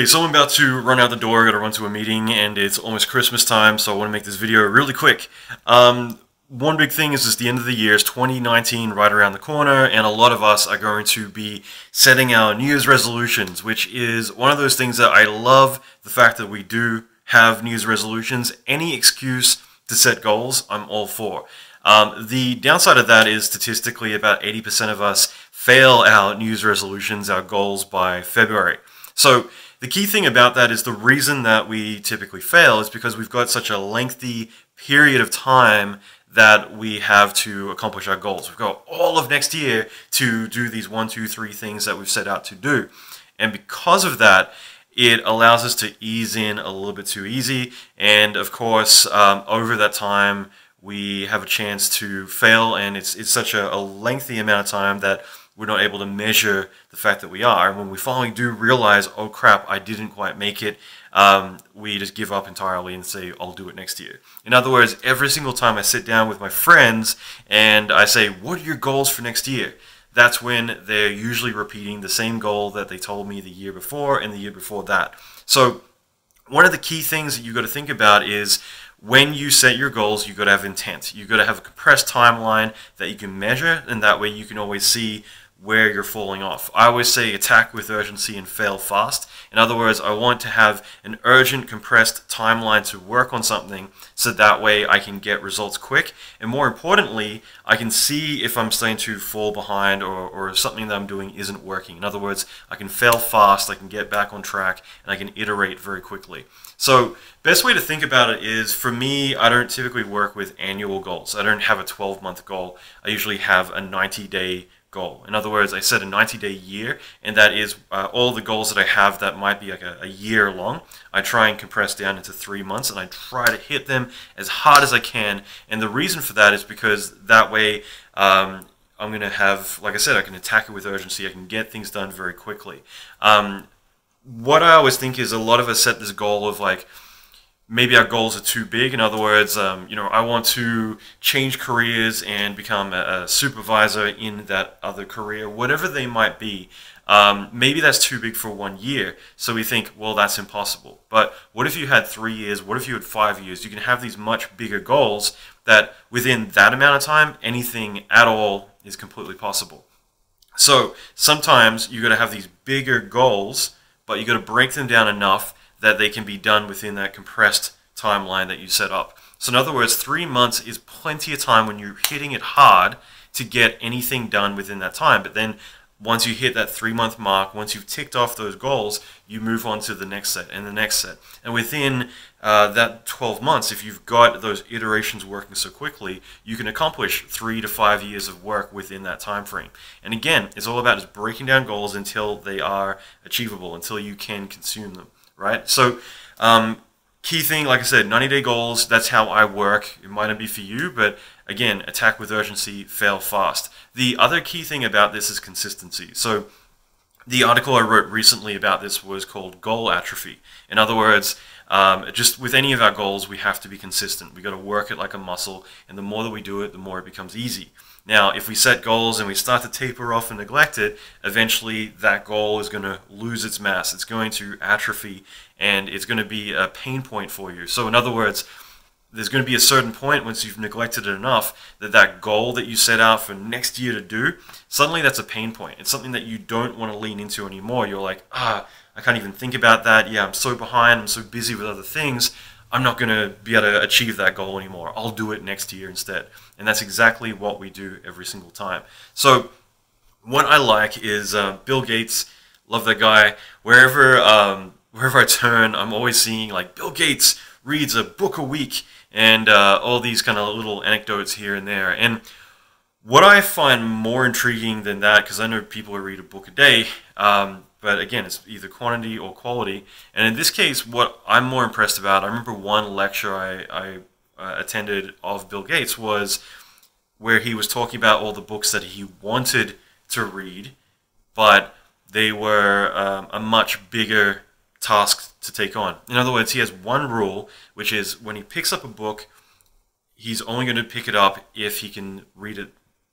Okay, so I'm about to run out the door, gotta run to a meeting, and it's almost Christmas time, so I want to make this video really quick. One big thing is the end of the year, is 2019 right around the corner, and a lot of us are going to be setting our New Year's resolutions, which is one of those things that I love, the fact that we do have New Year's resolutions. Any excuse to set goals, I'm all for. The downside of that is statistically about 80% of us fail our New Year's resolutions, our goals, by February. So the key thing about that is the reason that we typically fail is because we've got such a lengthy period of time that we have to accomplish our goals. We've got all of next year to do these 1, 2, 3 things that we've set out to do. And because of that, it allows us to ease in a little bit too easy. And of course, over that time, we have a chance to fail, and it's such a lengthy amount of time that we're not able to measure the fact that we are. And when we finally do realize, oh crap, I didn't quite make it, we just give up entirely and say, I'll do it next year. In other words, every single time I sit down with my friends and I say, what are your goals for next year? That's when they're usually repeating the same goal that they told me the year before and the year before that. So one of the key things that you've got to think about is when you set your goals, you've got to have intent. You've got to have a compressed timeline that you can measure, and that way you can always see where you're falling off. I always say attack with urgency and fail fast. In other words, I want to have an urgent, compressed timeline to work on something so that way I can get results quick. And more importantly, I can see if I'm starting to fall behind or something that I'm doing isn't working. In other words, I can fail fast, I can get back on track, and I can iterate very quickly. So best way to think about it is, for me, I don't typically work with annual goals. I don't have a 12-month goal. I usually have a 90-day goal. In other words, I set a 90-day year, and that is all the goals that I have that might be like a year long. I try and compress down into 3 months, and I try to hit them as hard as I can. And the reason for that is because that way I'm going to have, like I said, I can attack it with urgency. I can get things done very quickly. What I always think is a lot of us set this goal of like, maybe our goals are too big. In other words, I want to change careers and become a supervisor in that other career, whatever they might be. Maybe that's too big for 1 year. So we think, well, that's impossible. But what if you had 3 years? What if you had 5 years? You can have these much bigger goals that within that amount of time, anything at all is completely possible. So sometimes you got to have these bigger goals, but you got to break them down enough that they can be done within that compressed timeline that you set up. So in other words, 3 months is plenty of time when you're hitting it hard to get anything done within that time. But then once you hit that 3-month mark, once you've ticked off those goals, you move on to the next set and the next set. And within that 12 months, if you've got those iterations working so quickly, you can accomplish 3 to 5 years of work within that time frame. And again, it's all about just breaking down goals until they are achievable, until you can consume them. Right? So key thing, like I said, 90-day goals, that's how I work. It might not be for you, but again, attack with urgency, fail fast. The other key thing about this is consistency. So the article I wrote recently about this was called Goal Atrophy. In other words, just with any of our goals, we have to be consistent. We've got to work it like a muscle, and the more that we do it, the more it becomes easy. Now, if we set goals and we start to taper off and neglect it, eventually that goal is going to lose its mass. It's going to atrophy, and it's going to be a pain point for you. So in other words, there's going to be a certain point once you've neglected it enough that that goal that you set out for next year to do, suddenly that's a pain point. It's something that you don't want to lean into anymore. You're like, I can't even think about that. Yeah, I'm so behind. I'm so busy with other things. I'm not going to be able to achieve that goal anymore. I'll do it next year instead. And that's exactly what we do every single time. So what I like is Bill Gates, love that guy. Wherever I turn, I'm always seeing like Bill Gates reads a book a week and all these kind of little anecdotes here and there. And what I find more intriguing than that, because I know people who read a book a day, but again, it's either quantity or quality. And in this case, what I'm more impressed about, I remember one lecture I attended of Bill Gates was where he was talking about all the books that he wanted to read, but they were a much bigger task to take on. In other words, he has one rule, which is when he picks up a book, he's only going to pick it up if he can read it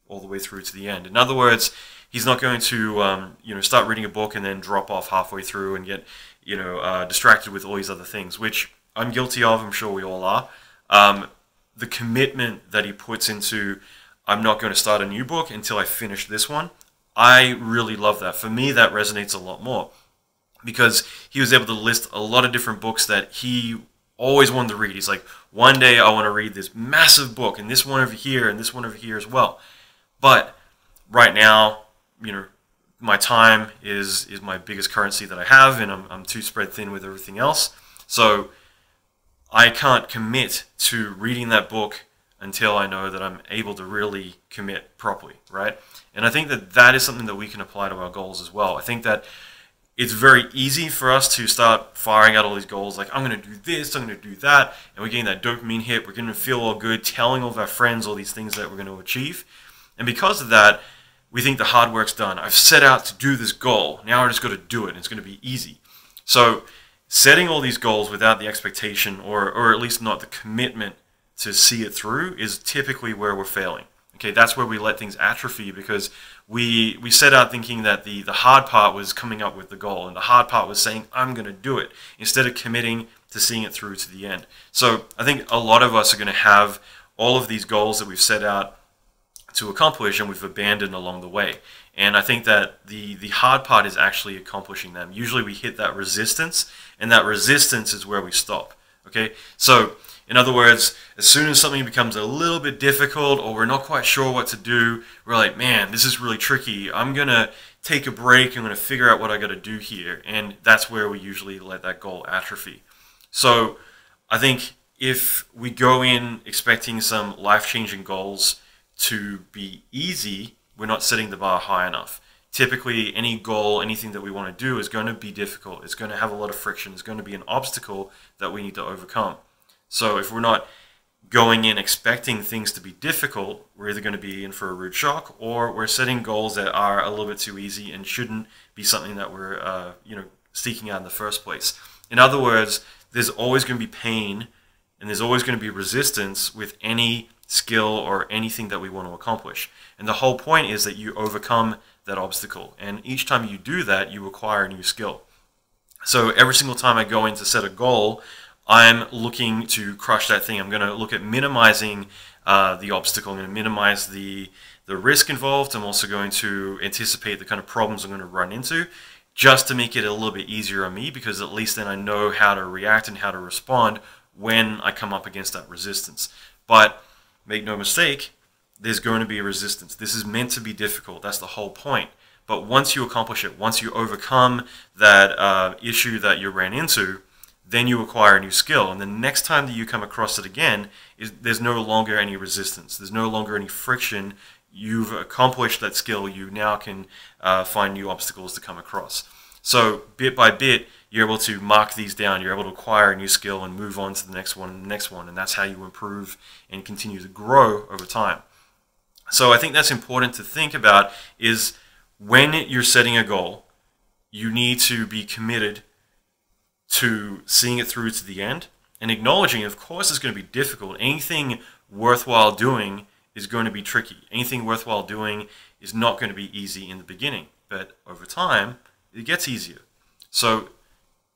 all the way through to the end. In other words, he's not going to start reading a book and then drop off halfway through and get distracted with all these other things, which I'm guilty of. I'm sure we all are. The commitment that he puts into, I'm not going to start a new book until I finish this one, I really love that. For me, that resonates a lot more, because he was able to list a lot of different books that he always wanted to read. He's like, one day I want to read this massive book, and this one over here, and this one over here as well. But right now, my time is my biggest currency that I have, and I'm too spread thin with everything else. So I can't commit to reading that book until I know that I'm able to really commit properly, right? And I think that that is something that we can apply to our goals as well. I think that it's very easy for us to start firing out all these goals, like, I'm going to do this, I'm going to do that, and we're getting that dopamine hit, we're going to feel all good, telling all of our friends all these things that we're going to achieve. And because of that, we think the hard work's done. I've set out to do this goal, now I just got to do it, and it's going to be easy. So setting all these goals without the expectation, or at least not the commitment to see it through, is typically where we're failing. Okay, that's where we let things atrophy, because we set out thinking that the hard part was coming up with the goal, and the hard part was saying, I'm going to do it, instead of committing to seeing it through to the end. So I think a lot of us are going to have all of these goals that we've set out to accomplish and we've abandoned along the way. And I think that the hard part is actually accomplishing them. Usually we hit that resistance, and that resistance is where we stop. Okay, so in other words, as soon as something becomes a little bit difficult, or we're not quite sure what to do, we're like, man, this is really tricky. I'm going to take a break. I'm going to figure out what I got to do here. And that's where we usually let that goal atrophy. So I think if we go in expecting some life-changing goals to be easy, we're not setting the bar high enough. Typically, any goal, anything that we want to do is going to be difficult. It's going to have a lot of friction. It's going to be an obstacle that we need to overcome. So if we're not going in expecting things to be difficult, we're either going to be in for a rude shock, or we're setting goals that are a little bit too easy and shouldn't be something that we're seeking out in the first place. In other words, there's always going to be pain, and there's always going to be resistance with any skill or anything that we want to accomplish. And the whole point is that you overcome that obstacle, and each time you do that, you acquire a new skill. So every single time I go in to set a goal, I'm looking to crush that thing. I'm going to look at minimizing the obstacle. I'm going to minimize the risk involved. I'm also going to anticipate the kind of problems I'm going to run into, just to make it a little bit easier on me, because at least then I know how to react and how to respond when I come up against that resistance. But make no mistake, there's going to be a resistance. This is meant to be difficult. That's the whole point. But once you accomplish it, once you overcome that issue that you ran into, then you acquire a new skill. And the next time that you come across it again, there's no longer any resistance. There's no longer any friction. You've accomplished that skill. You now can find new obstacles to come across. So bit by bit, you're able to mark these down. You're able to acquire a new skill and move on to the next one and the next one. And that's how you improve and continue to grow over time. So I think that's important to think about, is when you're setting a goal, you need to be committed to seeing it through to the end, and acknowledging, of course, it's going to be difficult. Anything worthwhile doing is going to be tricky. Anything worthwhile doing is not going to be easy in the beginning, but over time, it gets easier. So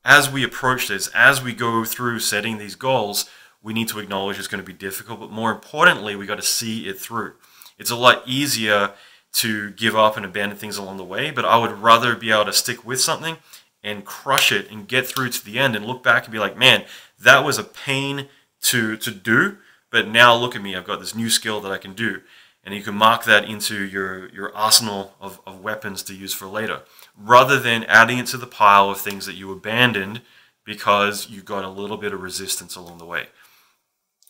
as we approach this, as we go through setting these goals, we need to acknowledge it's going to be difficult, but more importantly, we got to see it through. It's a lot easier to give up and abandon things along the way, but I would rather be able to stick with something and crush it and get through to the end and look back and be like, man, that was a pain to do, but now look at me, I've got this new skill that I can do. And you can mark that into your arsenal of weapons to use for later, rather than adding it to the pile of things that you abandoned because you got a little bit of resistance along the way.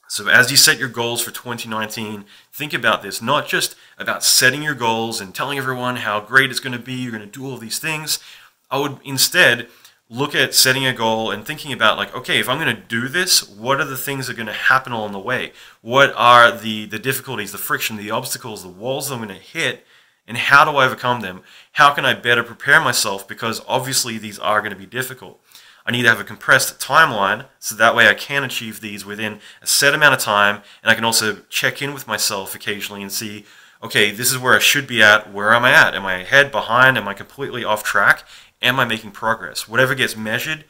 So as you set your goals for 2019, think about this, not just about setting your goals and telling everyone how great it's going to be, you're going to do all these things. I would instead look at setting a goal and thinking about, like, okay, if I'm going to do this, what are the things that are going to happen along the way? What are the difficulties, the friction, the obstacles, the walls that I'm going to hit, and how do I overcome them? How can I better prepare myself? Because obviously these are going to be difficult. I need to have a compressed timeline so that way I can achieve these within a set amount of time, and I can also check in with myself occasionally and see, okay, this is where I should be at. Where am I at? Am I ahead, behind? Am I completely off track? Am I making progress? Whatever gets measured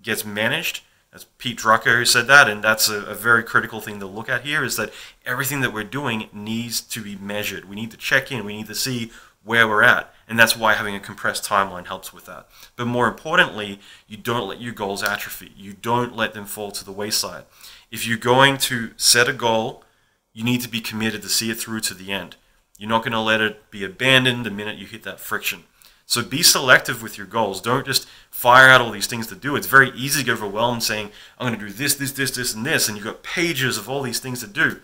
gets managed. That's Pete Drucker who said that, and that's a very critical thing to look at here, is that everything that we're doing needs to be measured. We need to check in. We need to see where we're at, and that's why having a compressed timeline helps with that. But more importantly, you don't let your goals atrophy. You don't let them fall to the wayside. If you're going to set a goal, you need to be committed to see it through to the end. You're not going to let it be abandoned the minute you hit that friction. So be selective with your goals. Don't just fire out all these things to do. It's very easy to get overwhelmed saying, I'm going to do this, this, this, this, and this, and you've got pages of all these things to do.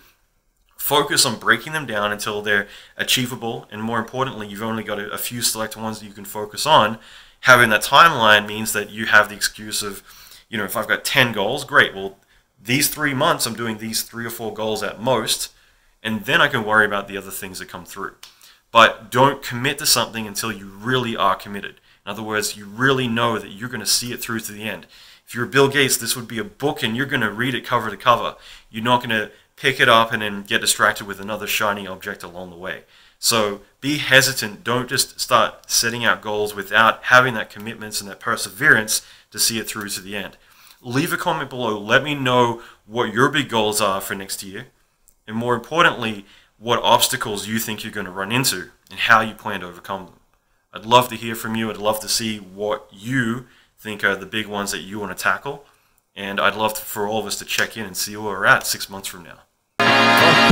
Focus on breaking them down until they're achievable, and more importantly, you've only got a few select ones that you can focus on. Having that timeline means that you have the excuse of, you know, if I've got 10 goals, great, well, these 3 months I'm doing these 3 or 4 goals at most, and then I can worry about the other things that come through. But don't commit to something until you really are committed. In other words, you really know that you're going to see it through to the end. If you're Bill Gates, this would be a book and you're going to read it cover to cover. You're not going to pick it up and then get distracted with another shiny object along the way. So be hesitant. Don't just start setting out goals without having that commitment and that perseverance to see it through to the end. Leave a comment below. Let me know what your big goals are for next year. And more importantly, what obstacles you think you're going to run into and how you plan to overcome them. I'd love to hear from you. I'd love to see what you think are the big ones that you want to tackle. And I'd love for all of us to check in and see where we're at 6 months from now.